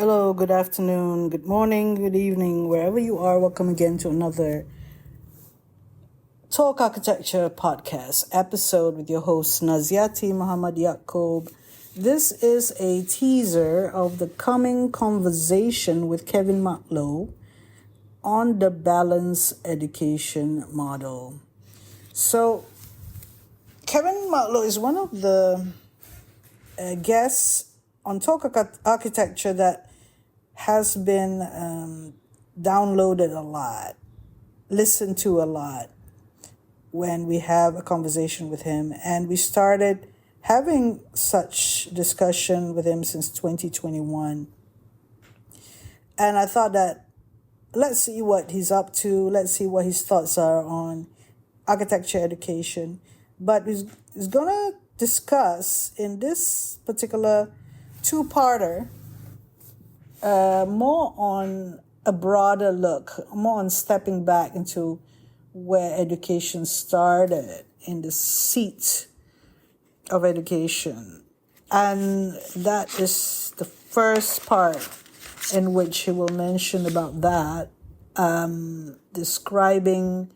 Hello, good afternoon, good morning, good evening, wherever you are. Welcome again to another Talk Architecture podcast episode with your host Naziaty, Yaacob. This is a teaser of the coming conversation with Kevin Mohd on the balanced education model. So, Kevin Mohd is one of the guests on Talk Architecture that has been downloaded a lot, listened to a lot when we have a conversation with him. And we started having such discussion with him since 2021. And I thought that let's see what he's up to. Let's see what his thoughts are on architecture education. But he's going to discuss in this particular two-parter more on a broader look, more on stepping back into where education started in the seat of education. And that is the first part in which he will mention about that, describing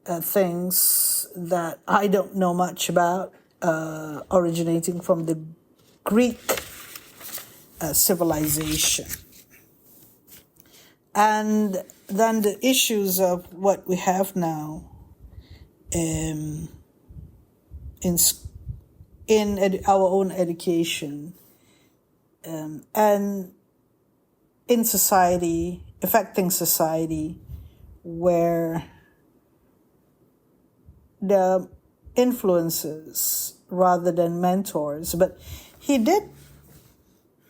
things that I don't know much about, originating from the Greek civilization. And then the issues of what we have now in our own education and in society, affecting society, where the influences rather than mentors. But he did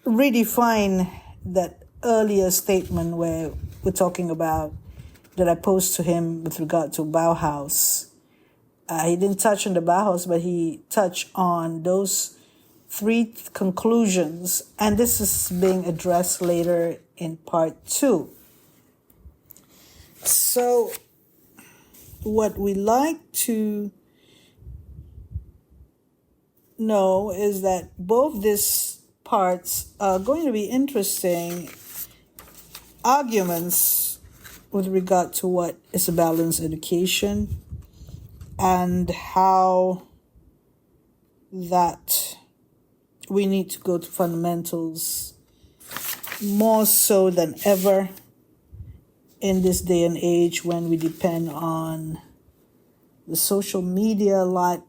redefine that earlier statement where we're talking about that I posed to him with regard to Bauhaus. He didn't touch on the Bauhaus, but he touched on those three conclusions, and this is being addressed later in part 2. So what we like to know is that both these parts are going to be interesting arguments with regard to what is a balanced education and how that we need to go to fundamentals more so than ever in this day and age when we depend on the social media a lot.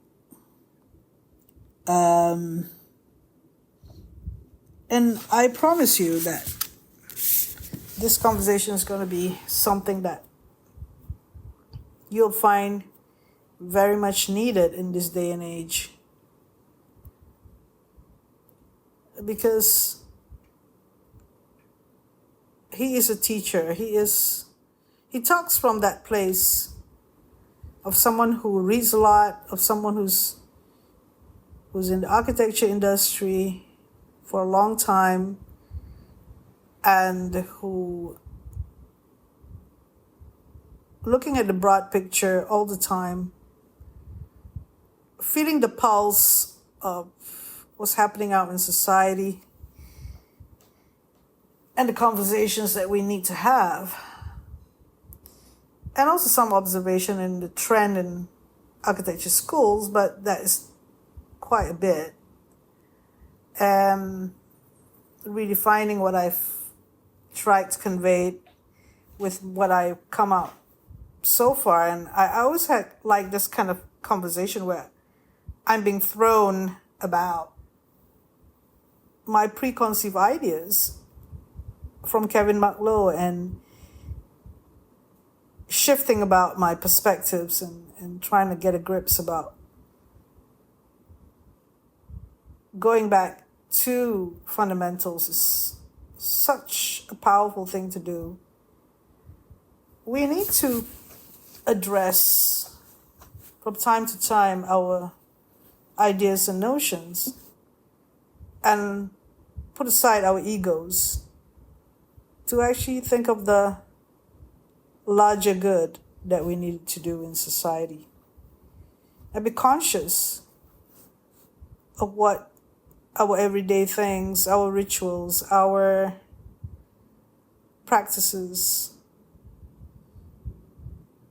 And I promise you that this conversation is going to be something that you'll find very much needed in this day and age. Because he is a teacher. He talks from that place of someone who reads a lot, of someone who's in the architecture industry for a long time, and who looking at the broad picture all the time, feeling the pulse of what's happening out in society and the conversations that we need to have, and also some observation in the trend in architecture schools, but that is quite a bit. Redefining what I've tried to convey with what I come out so far. And I always had like this kind of conversation where I'm being thrown about my preconceived ideas from Kevin Mohd and shifting about my perspectives and trying to get a grips about going back to fundamentals is such a powerful thing to do. We need to address from time to time our ideas and notions and put aside our egos to actually think of the larger good that we need to do in society and be conscious of what our everyday things, our rituals, our practices,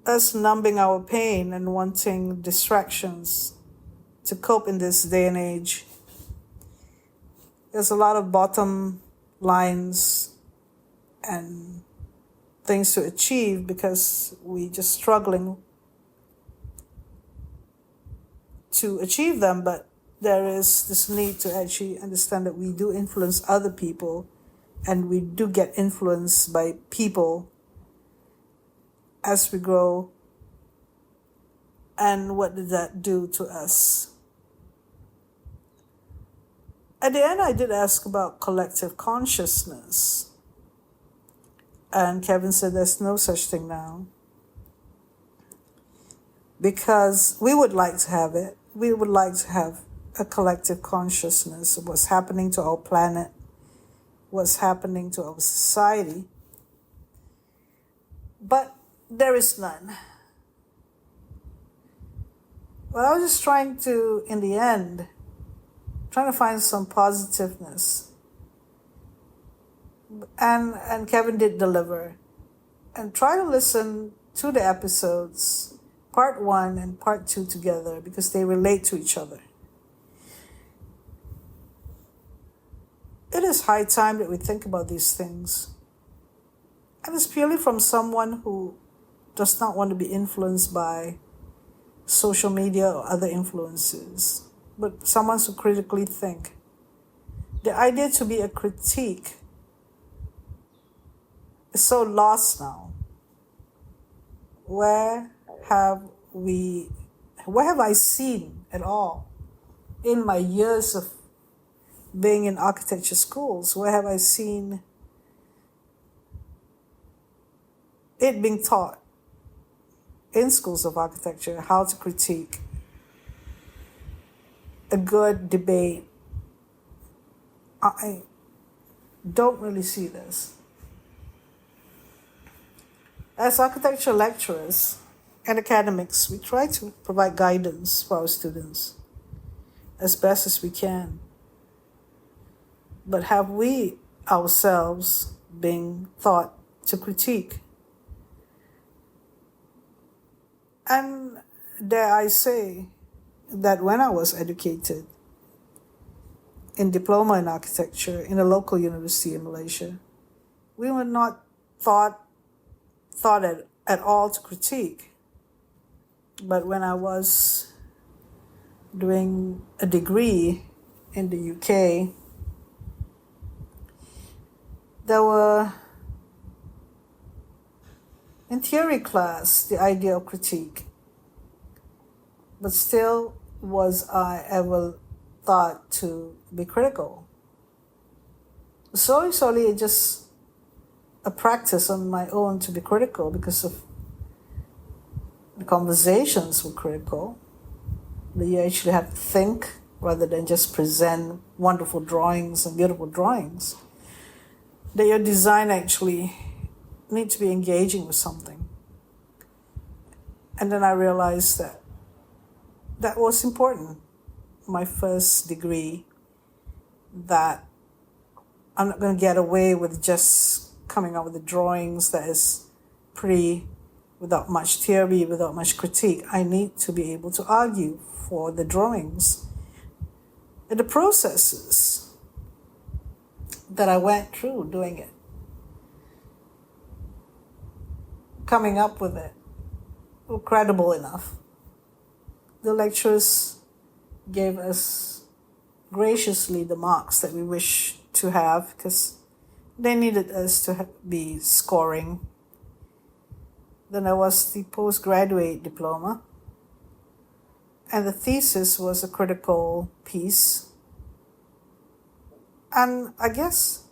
us numbing our pain and wanting distractions to cope in this day and age. There's a lot of bottom lines and things to achieve because we just struggling to achieve them, but there is this need to actually understand that we do influence other people and we do get influenced by people as we grow. And what did that do to us? At the end, I did ask about collective consciousness. And Kevin said there's no such thing now. Because we would like to have it. We would like to have a collective consciousness of what's happening to our planet, what's happening to our society. But there is none. Well, I was just trying to, in the end, trying to find some positiveness. And Kevin did deliver. And try to listen to the episodes, part 1 and part 2 together, because they relate to each other. It is high time that we think about these things. And it's purely from someone who does not want to be influenced by social media or other influences, but someone who critically think. The idea to be a critique is so lost now. Where have I seen at all in my years of being in architecture schools? Where have I seen it being taught in schools of architecture how to critique a good debate? I don't really see this. As architecture lecturers and academics, we try to provide guidance for our students as best as we can. But have we ourselves been taught to critique? And dare I say that when I was educated in diploma in architecture in a local university in Malaysia, we were not taught at all to critique. But when I was doing a degree in the UK, there were, in theory class, the idea of critique. But still, was I ever thought to be critical? Slowly, it just a practice on my own to be critical because of the conversations were critical. That you actually have to think rather than just present wonderful drawings and beautiful drawings. That your design actually needs to be engaging with something. And then I realized that was important. My first degree, that I'm not going to get away with just coming up with the drawings that is pretty, without much theory, without much critique. I need to be able to argue for the drawings and the processes that I went through doing it. Coming up with it were credible enough. The lecturers gave us graciously the marks that we wish to have because they needed us to be scoring. Then there was the postgraduate diploma, and the thesis was a critical piece. And I guess,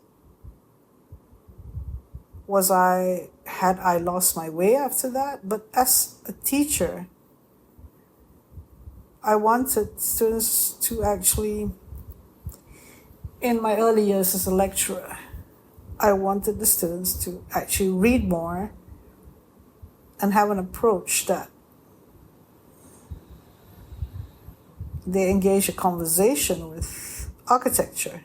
had I lost my way after that? But as a teacher, I wanted students to actually, in my early years as a lecturer, I wanted the students to actually read more and have an approach that they engage a conversation with architecture.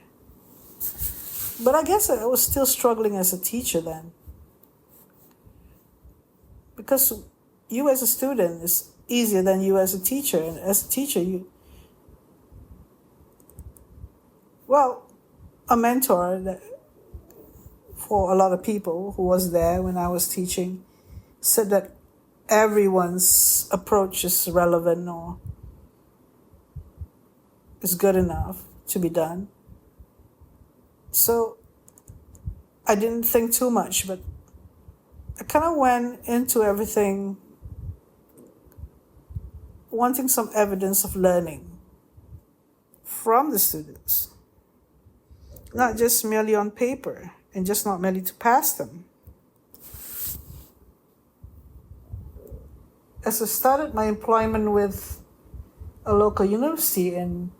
But I guess I was still struggling as a teacher then. Because you as a student is easier than you as a teacher. And as a teacher, a mentor that, for a lot of people who was there when I was teaching, said that everyone's approach is relevant or is good enough to be done. So I didn't think too much, but I kind of went into everything wanting some evidence of learning from the students, not just merely on paper and just not merely to pass them. As I started my employment with a local university in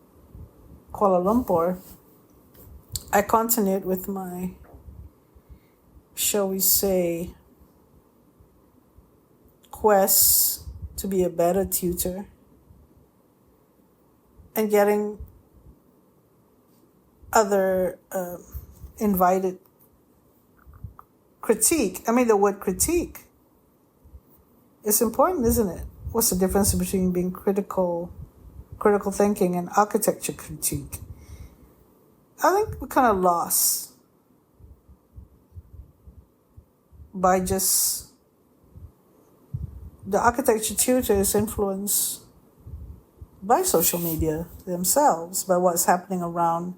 Kuala Lumpur, I continued with my, shall we say, quest to be a better tutor and getting other invited critique. I mean, the word critique is important, isn't it? What's the difference between being critical thinking and architecture critique? I think we're kind of lost by just the architecture tutor is influenced by social media themselves, by what's happening around,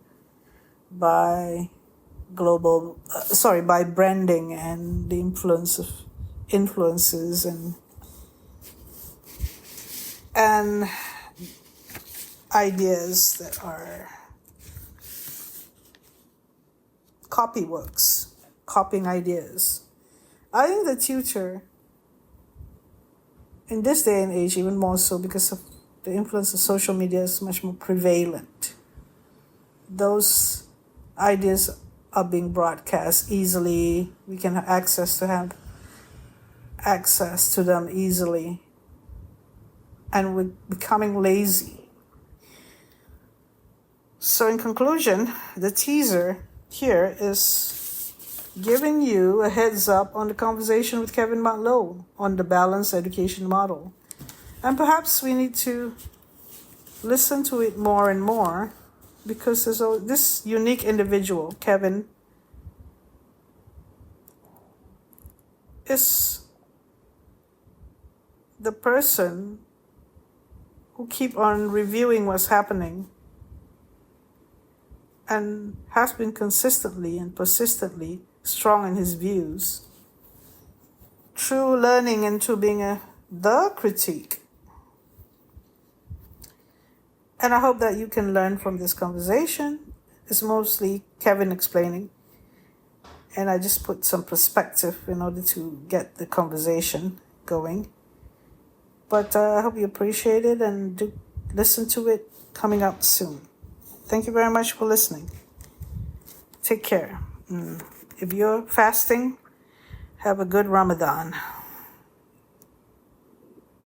by by branding and the influence of influences and ideas that are copying ideas. I think the tutor, in this day and age, even more so because of the influence of social media, is much more prevalent. Those ideas are being broadcast easily. We can have access to them easily. And we're becoming lazy. So in conclusion, the teaser here is giving you a heads up on the conversation with Kevin Matlow on the balanced education model. And perhaps we need to listen to it more and more, because this unique individual, Kevin, is the person who keep on reviewing what's happening and has been consistently and persistently strong in his views, through learning into being the critique. And I hope that you can learn from this conversation. It's mostly Kevin explaining, and I just put some perspective in order to get the conversation going. But I hope you appreciate it and do listen to it coming out soon. Thank you very much for listening. Take care. If you're fasting, have a good Ramadan.